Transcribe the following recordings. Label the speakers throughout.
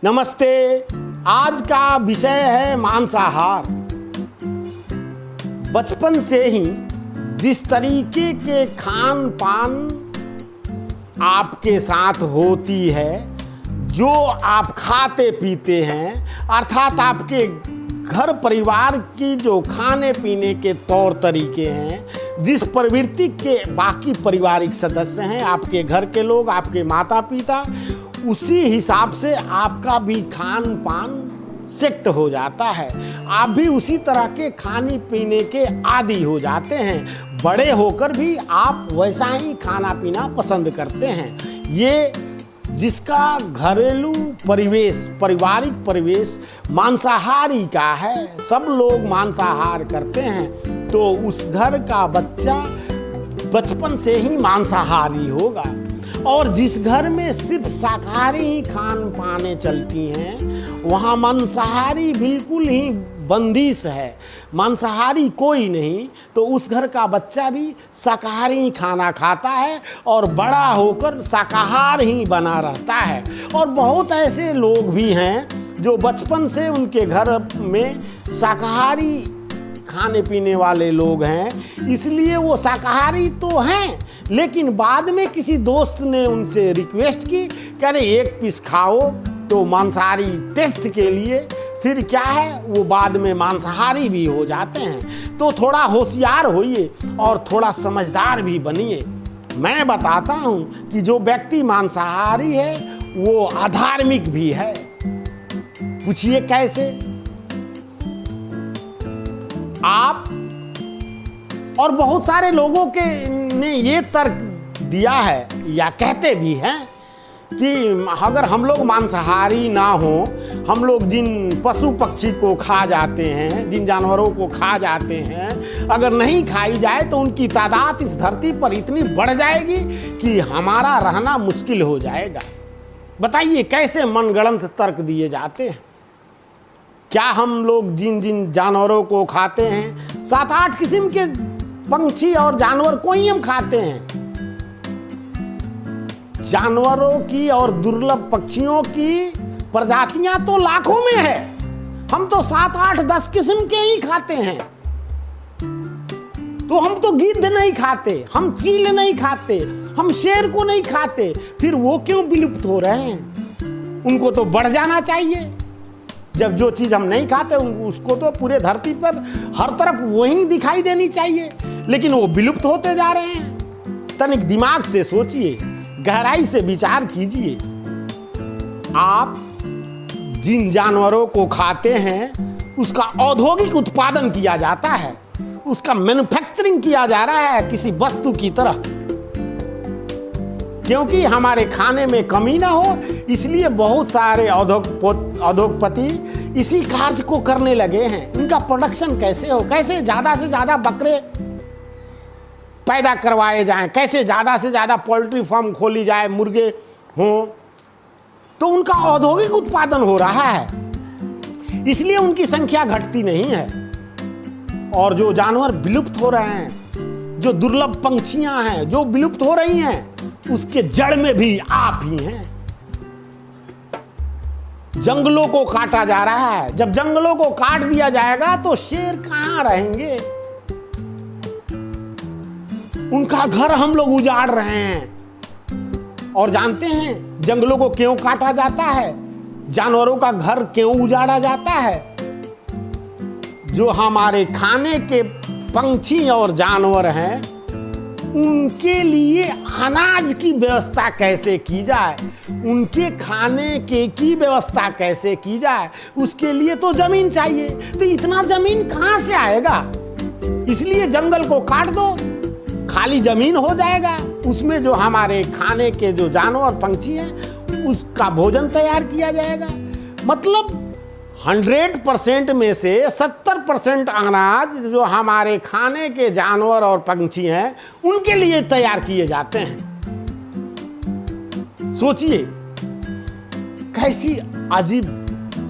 Speaker 1: नमस्ते। आज का विषय है मांसाहार। बचपन से ही जिस तरीके के खान पान आपके साथ होती है, जो आप खाते पीते हैं, अर्थात आपके घर परिवार की जो खाने पीने के तौर तरीके हैं, जिस प्रवृत्ति के बाकी पारिवारिक सदस्य हैं, आपके घर के लोग, आपके माता पिता, उसी हिसाब से आपका भी खान पान सेट हो जाता है। आप भी उसी तरह के खाने पीने के आदी हो जाते हैं। बड़े होकर भी आप वैसा ही खाना पीना पसंद करते हैं। ये जिसका घरेलू परिवेश, पारिवारिक परिवेश मांसाहारी का है, सब लोग मांसाहार करते हैं, तो उस घर का बच्चा बचपन से ही मांसाहारी होगा। और जिस घर में सिर्फ शाकाहारी ही खान पाने चलती हैं, वहाँ मांसाहारी बिल्कुल ही बंदिश है, मांसाहारी कोई नहीं, तो उस घर का बच्चा भी शाकाहारी ही खाना खाता है और बड़ा होकर शाकाहार ही बना रहता है। और बहुत ऐसे लोग भी हैं जो बचपन से उनके घर में शाकाहारी खाने पीने वाले लोग हैं, इसलिए वो शाकाहारी तो हैं, लेकिन बाद में किसी दोस्त ने उनसे रिक्वेस्ट की कि अरे एक पीस खाओ, तो मांसाहारी टेस्ट के लिए फिर क्या है, वो बाद में मांसाहारी भी हो जाते हैं। तो थोड़ा होशियार होइए और थोड़ा समझदार भी बनिए। मैं बताता हूँ कि जो व्यक्ति मांसाहारी है वो अधार्मिक भी है। पूछिए कैसे? आप और बहुत सारे लोगों के ने ये तर्क दिया है या कहते भी हैं कि अगर हम लोग मांसाहारी ना हो, हम लोग जिन पशु पक्षी को खा जाते हैं, जिन जानवरों को खा जाते हैं, अगर नहीं खाई जाए तो उनकी तादाद इस धरती पर इतनी बढ़ जाएगी कि हमारा रहना मुश्किल हो जाएगा। बताइए कैसे मनगढ़ंत तर्क दिए जाते हैं। क्या हम लोग जिन जिन जानवरों को खाते हैं, 7-8 किस्म के पंछी और जानवर को ही हम खाते हैं। जानवरों की और दुर्लभ पक्षियों की प्रजातियां तो लाखों में है, हम तो 7-8-10 किस्म के ही खाते हैं। तो हम तो गिद्ध नहीं खाते, हम चील नहीं खाते, हम शेर को नहीं खाते, फिर वो क्यों विलुप्त हो रहे हैं? उनको तो बढ़ जाना चाहिए। जब जो चीज हम नहीं खाते उसको तो पूरे धरती पर हर तरफ वही दिखाई देनी चाहिए, लेकिन वो विलुप्त होते जा रहे हैं। तनिक दिमाग से सोचिए, गहराई से विचार कीजिए। आप जिन जानवरों को खाते हैं उसका औद्योगिक उत्पादन किया जाता है, उसका मैन्युफैक्चरिंग किया जा रहा है किसी वस्तु की तरह। क्योंकि हमारे खाने में कमी ना हो, इसलिए बहुत सारे उद्योगपति इसी कार्य को करने लगे हैं। इनका प्रोडक्शन कैसे हो, कैसे ज़्यादा से ज़्यादा बकरे पैदा करवाए जाएं, कैसे ज़्यादा से ज़्यादा पोल्ट्री फार्म खोली जाए, मुर्गे हों, तो उनका औद्योगिक उत्पादन हो रहा है, इसलिए उनकी संख्या घटती नहीं है। और जो जानवर विलुप्त हो रहे हैं, जो दुर्लभ पंछियां हैं जो विलुप्त हो रही हैं, उसके जड़ में भी आप ही हैं। जंगलों को काटा जा रहा है। जब जंगलों को काट दिया जाएगा तो शेर कहां रहेंगे? उनका घर हम लोग उजाड़ रहे हैं। और जानते हैं जंगलों को क्यों काटा जाता है, जानवरों का घर क्यों उजाड़ा जाता है? जो हमारे खाने के पंछी और जानवर हैं, उनके लिए अनाज की व्यवस्था कैसे की जाए, उनके खाने के की व्यवस्था कैसे की जाए, उसके लिए तो जमीन चाहिए। तो इतना जमीन कहां से आएगा? इसलिए जंगल को काट दो, खाली जमीन हो जाएगा, उसमें जो हमारे खाने के जो जानवर पंछी हैं उसका भोजन तैयार किया जाएगा। मतलब 100% में से 70% अनाज जो हमारे खाने के जानवर और पंछी हैं उनके लिए तैयार किए जाते हैं। सोचिए कैसी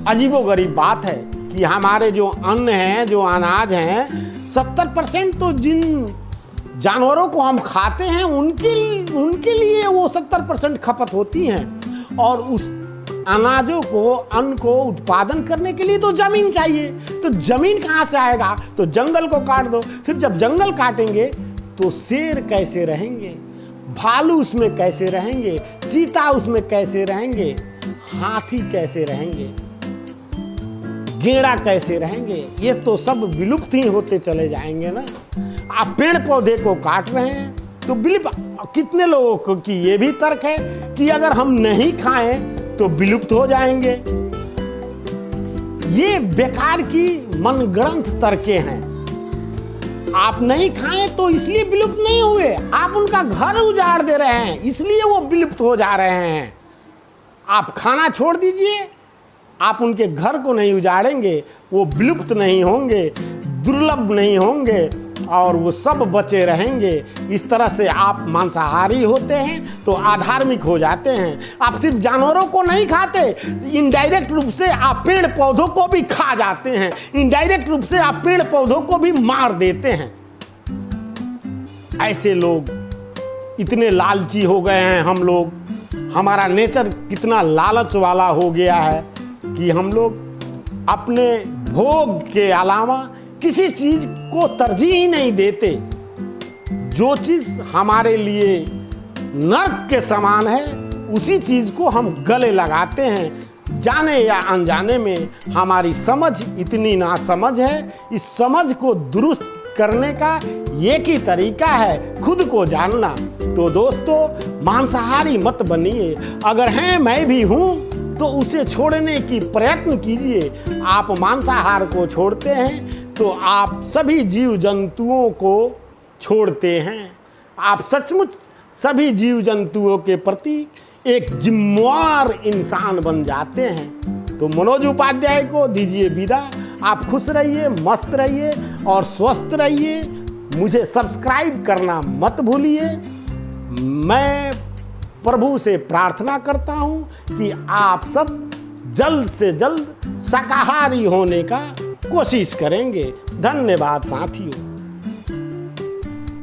Speaker 1: अजीबोगरीब बात है कि हमारे जो अन्न हैं, जो अनाज हैं, 70% तो जिन जानवरों को हम खाते हैं उनके लिए वो 70% खपत होती हैं, और अनाजों को, अन्न को उत्पादन करने के लिए तो जमीन चाहिए। तो जमीन कहाँ से आएगा? तो जंगल को काट दो। फिर जब जंगल काटेंगे तो शेर कैसे रहेंगे, भालू उसमें कैसे रहेंगे, चीता उसमें कैसे रहेंगे, हाथी कैसे रहेंगे, गेड़ा कैसे रहेंगे? ये तो सब विलुप्त ही होते चले जाएंगे ना। आप पेड़ पौधे को काट रहे हैं तो विलुप्त। कितने लोगों की ये भी तर्क है कि अगर हम नहीं खाएं तो विलुप्त हो जाएंगे। ये बेकार की मनगढ़ंत तर्कें हैं। आप नहीं खाएं तो इसलिए विलुप्त नहीं हुए, आप उनका घर उजाड़ दे रहे हैं, इसलिए वो विलुप्त हो जा रहे हैं। आप खाना छोड़ दीजिए, आप उनके घर को नहीं उजाड़ेंगे, वो विलुप्त नहीं होंगे, दुर्लभ नहीं होंगे और वो सब बचे रहेंगे। इस तरह से आप मांसाहारी होते हैं तो अधार्मिक हो जाते हैं। आप सिर्फ जानवरों को नहीं खाते, इनडायरेक्ट रूप से आप पेड़ पौधों को भी खा जाते हैं, इनडायरेक्ट रूप से आप पेड़ पौधों को भी मार देते हैं। ऐसे लोग इतने लालची हो गए हैं हम लोग, हमारा नेचर कितना लालच वाला हो गया है कि हम लोग अपने भोग के अलावा किसी चीज को तरजीह ही नहीं देते। जो चीज हमारे लिए नर्क के समान है उसी चीज को हम गले लगाते हैं। जाने या अनजाने में हमारी समझ इतनी नासमझ है। इस समझ को दुरुस्त करने का एक ही तरीका है, खुद को जानना। तो दोस्तों, मांसाहारी मत बनिए। अगर हैं, मैं भी हूँ, तो उसे छोड़ने की प्रयत्न कीजिए। आप मांसाहार को छोड़ते हैं तो आप सभी जीव जंतुओं को छोड़ते हैं। आप सचमुच सभी जीव जंतुओं के प्रति एक जिम्मेवार इंसान बन जाते हैं। तो मनोज उपाध्याय को दीजिए विदा। आप खुश रहिए, मस्त रहिए और स्वस्थ रहिए। मुझे सब्सक्राइब करना मत भूलिए। मैं प्रभु से प्रार्थना करता हूँ कि आप सब जल्द से जल्द शाकाहारी होने का कोशिश करेंगे। धन्यवाद साथियों।